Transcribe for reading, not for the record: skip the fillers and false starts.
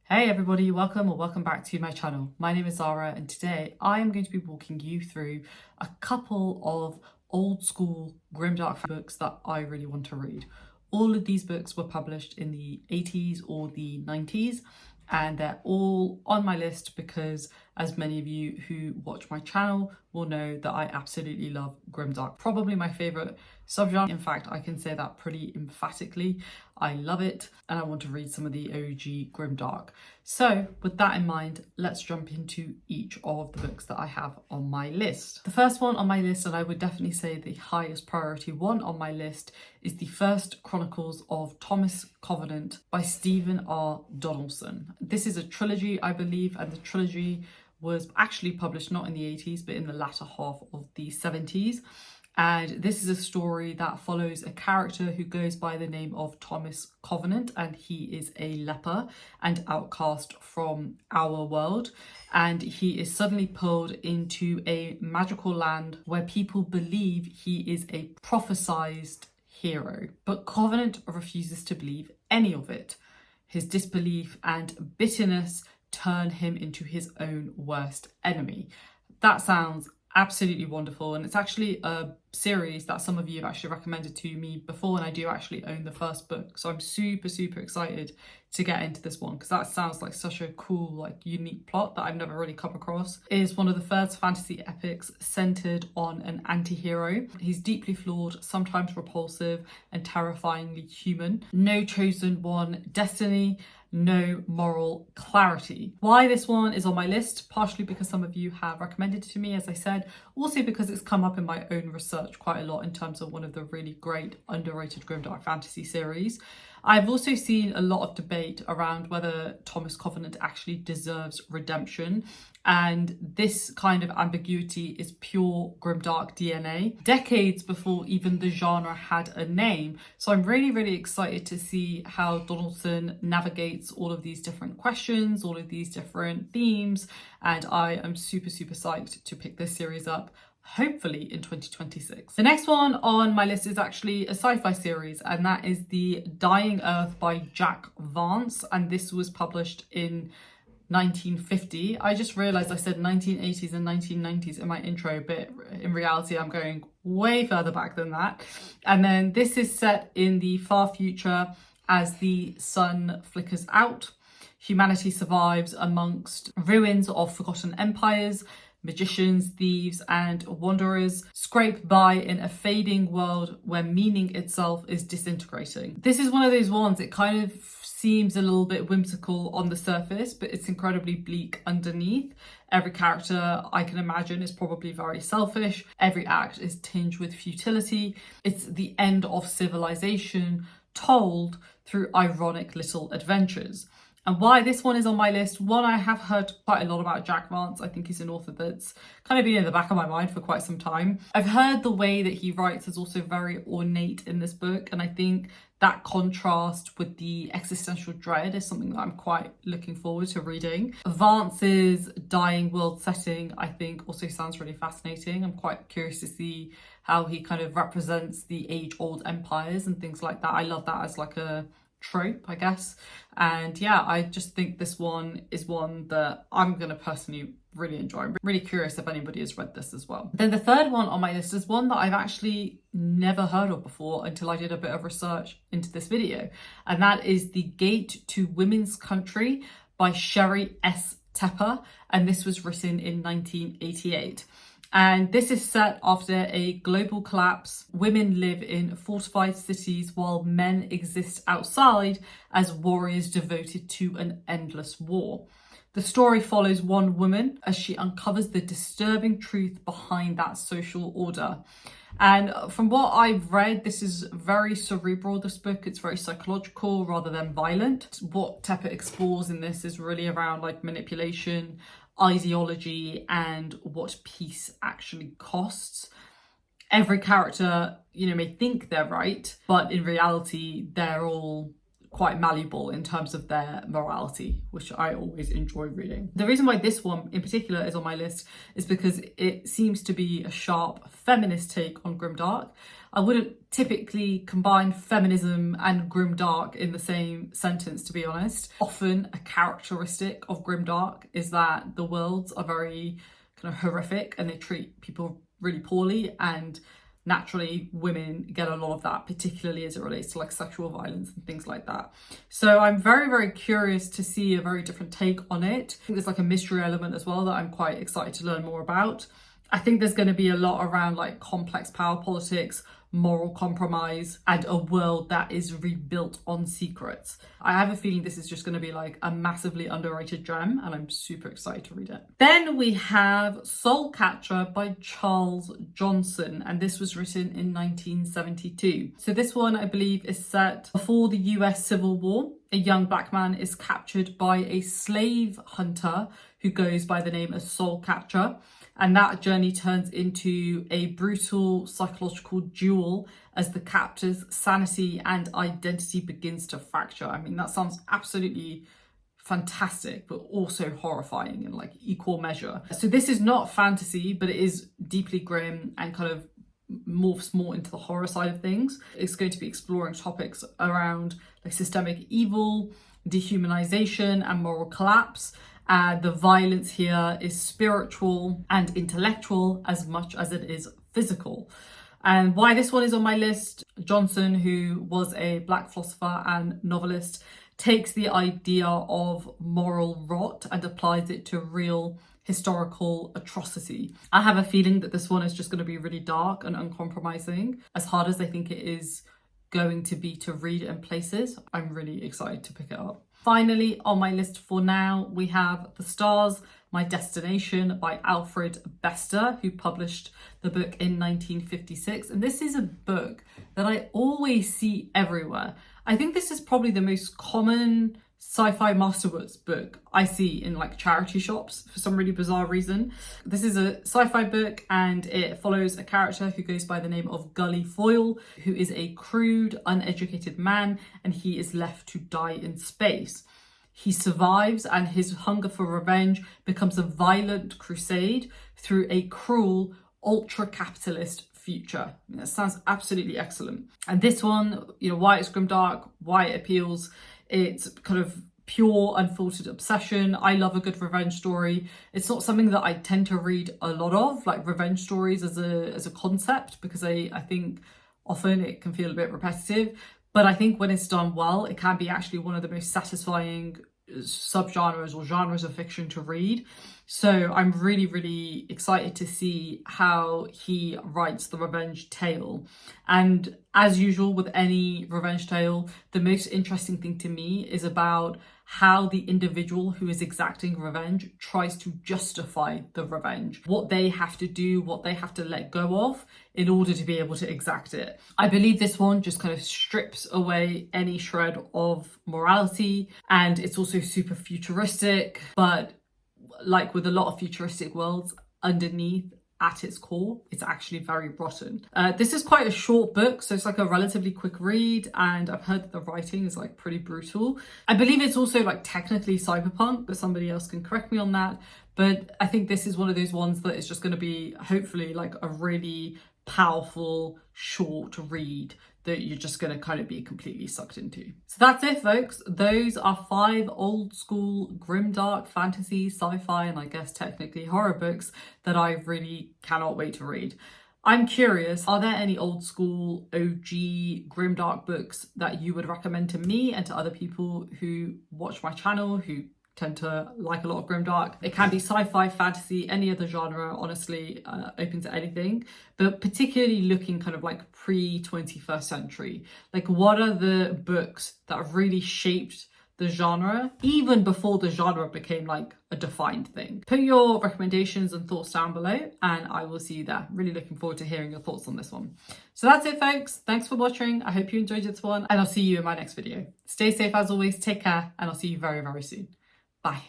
Hey everybody, welcome back to my channel. My name is Zara and today I am going to be walking you through a couple of old school grimdark books that I really want to read. All of these books were published in the 80s or the 90s and they're all on my list because, as many of you who watch my channel will know, that I absolutely love grimdark. Probably my favourite subgenre. In fact, I can say that pretty emphatically. I love it and I want to read some of the OG grimdark. So with that in mind, let's jump into each of the books that I have on my list. The first one on my list, and I would definitely say the highest priority one on my list, is the First Chronicles of Thomas Covenant by Stephen R. Donaldson. This is a trilogy, I believe, and the trilogy was actually published not in the 80s but in the latter half of the 70s. And this is a story that follows a character who goes by the name of Thomas Covenant, and he is a leper and outcast from our world. And he is suddenly pulled into a magical land where people believe he is a prophesized hero. But Covenant refuses to believe any of it. His disbelief and bitterness turn him into his own worst enemy. That sounds absolutely wonderful, and it's actually a series that some of you have actually recommended to me before, and I do actually own the first book, so I'm super excited to get into this one because that sounds like such a cool, unique plot that I've never really come across. It is one of the first fantasy epics centered on an anti-hero. He's deeply flawed, sometimes repulsive, and terrifyingly human. No chosen one destiny, no moral clarity. Why this one is on my list, partially because some of you have recommended it to me, as I said, also because it's come up in my own research quite a lot in terms of one of the really great underrated grimdark fantasy series. I've also seen a lot of debate around whether Thomas Covenant actually deserves redemption, and this kind of ambiguity is pure grimdark DNA, decades before even the genre had a name. So I'm really excited to see how Donaldson navigates all of these different questions, all of these different themes, and I am super psyched to pick this series up, hopefully in 2026. The next one on my list is actually a sci-fi series, and that is The Dying Earth by Jack Vance, and this was published in 1950. I just realized I said 1980s and 1990s in my intro, but in reality I'm going way further back than that. And then this is set in the far future as the sun flickers out. Humanity survives amongst ruins of forgotten empires. Magicians, thieves, and wanderers scrape by in a fading world where meaning itself is disintegrating. This is one of those ones, it kind of seems a little bit whimsical on the surface, but it's incredibly bleak underneath. Every character I can imagine is probably very selfish. Every act is tinged with futility. It's the end of civilization told through ironic little adventures. And why this one is on my list, one, I have heard quite a lot about Jack Vance. I think he's an author that's kind of been in the back of my mind for quite some time. I've heard the way that he writes is also very ornate in this book, and I think that contrast with the existential dread is something that I'm quite looking forward to reading. Vance's dying world setting, I think, also sounds really fascinating. I'm quite curious to see how he kind of represents the age-old empires and things like that. I love that as like a trope, I guess. And yeah, I just think this one is one that I'm gonna personally really enjoy. I'm really curious if anybody has read this as well. Then the third one on my list is one that I've actually never heard of before until I did a bit of research into this video, and that is The Gate to Women's Country by Sherry S. Tepper, and this was written in 1988. And this is set after a global collapse. Women live in fortified cities while men exist outside as warriors devoted to an endless war. The story follows one woman as she uncovers the disturbing truth behind that social order. And from what I've read, this is very cerebral, this book. It's very psychological rather than violent. What Tepper explores in this is really around manipulation, ideology, and what peace actually costs. Every character, may think they're right, but in reality, they're all quite malleable in terms of their morality, which I always enjoy reading. The reason why this one in particular is on my list is because it seems to be a sharp feminist take on grimdark. I wouldn't typically combine feminism and grimdark in the same sentence, to be honest. Often a characteristic of grimdark is that the worlds are very kind of horrific and they treat people really poorly, and naturally women get a lot of that, particularly as it relates to like sexual violence and things like that. So I'm very, very curious to see a very different take on it. I think there's like a mystery element as well that I'm quite excited to learn more about. I think there's going to be a lot around like complex power politics, moral compromise, and a world that is rebuilt on secrets. I have a feeling this is just going to be like a massively underrated gem, and I'm super excited to read it. Then we have Soul Catcher by Charles Johnson, and this was written in 1972. So this one, I believe, is set before the US Civil War. A young black man is captured by a slave hunter who goes by the name of Soul Catcher. And that journey turns into a brutal psychological duel as the captor's sanity and identity begins to fracture. I mean, that sounds absolutely fantastic, but also horrifying in like equal measure. So this is not fantasy, but it is deeply grim and kind of morphs more into the horror side of things. It's going to be exploring topics around like systemic evil, dehumanization, and moral collapse. The violence here is spiritual and intellectual as much as it is physical. And why this one is on my list, Johnson, who was a black philosopher and novelist, takes the idea of moral rot and applies it to real historical atrocity. I have a feeling that this one is just going to be really dark and uncompromising. As hard as I think it is going to be to read in places, I'm really excited to pick it up. Finally, on my list for now, we have The Stars, My Destination by Alfred Bester, who published the book in 1956. And this is a book that I always see everywhere. I think this is probably the most common sci-fi masterworks book I see in like charity shops for some really bizarre reason. This is a sci-fi book and it follows a character who goes by the name of Gully Foyle, who is a crude, uneducated man, and he is left to die in space. He survives and his hunger for revenge becomes a violent crusade through a cruel, ultra-capitalist future. That sounds absolutely excellent. And this one, you know, why it's grimdark, why it appeals, it's kind of pure, unfiltered obsession. I love a good revenge story. It's not something that I tend to read a lot of, like revenge stories as a concept, because I think often it can feel a bit repetitive. But I think when it's done well, it can be actually one of the most satisfying subgenres or genres of fiction to read. So I'm really, really excited to see how he writes the revenge tale. And as usual with any revenge tale, the most interesting thing to me is about how the individual who is exacting revenge tries to justify the revenge, what they have to do, what they have to let go of in order to be able to exact it. I believe this one just kind of strips away any shred of morality, and it's also super futuristic, but like with a lot of futuristic worlds, underneath at its core, it's actually very rotten. This is quite a short book, so it's like a relatively quick read, and I've heard that the writing is like pretty brutal. I believe it's also like technically cyberpunk, but somebody else can correct me on that. But I think this is one of those ones that is just going to be hopefully like a really powerful short read that you're just going to kind of be completely sucked into. So that's it, folks. Those are 5 old school grimdark fantasy, sci-fi, and I guess technically horror books that I really cannot wait to read. I'm curious, are there any old school OG grimdark books that you would recommend to me and to other people who watch my channel, who tend to like a lot of grimdark? It can be sci-fi, fantasy, any other genre, honestly, open to anything, but particularly looking kind of like pre-21st century. Like, what are the books that have really shaped the genre, even before the genre became like a defined thing? Put your recommendations and thoughts down below and I will see you there. Really looking forward to hearing your thoughts on this one. So that's it, folks. Thanks for watching. I hope you enjoyed this one and I'll see you in my next video. Stay safe as always, take care, and I'll see you very, very soon. Bye.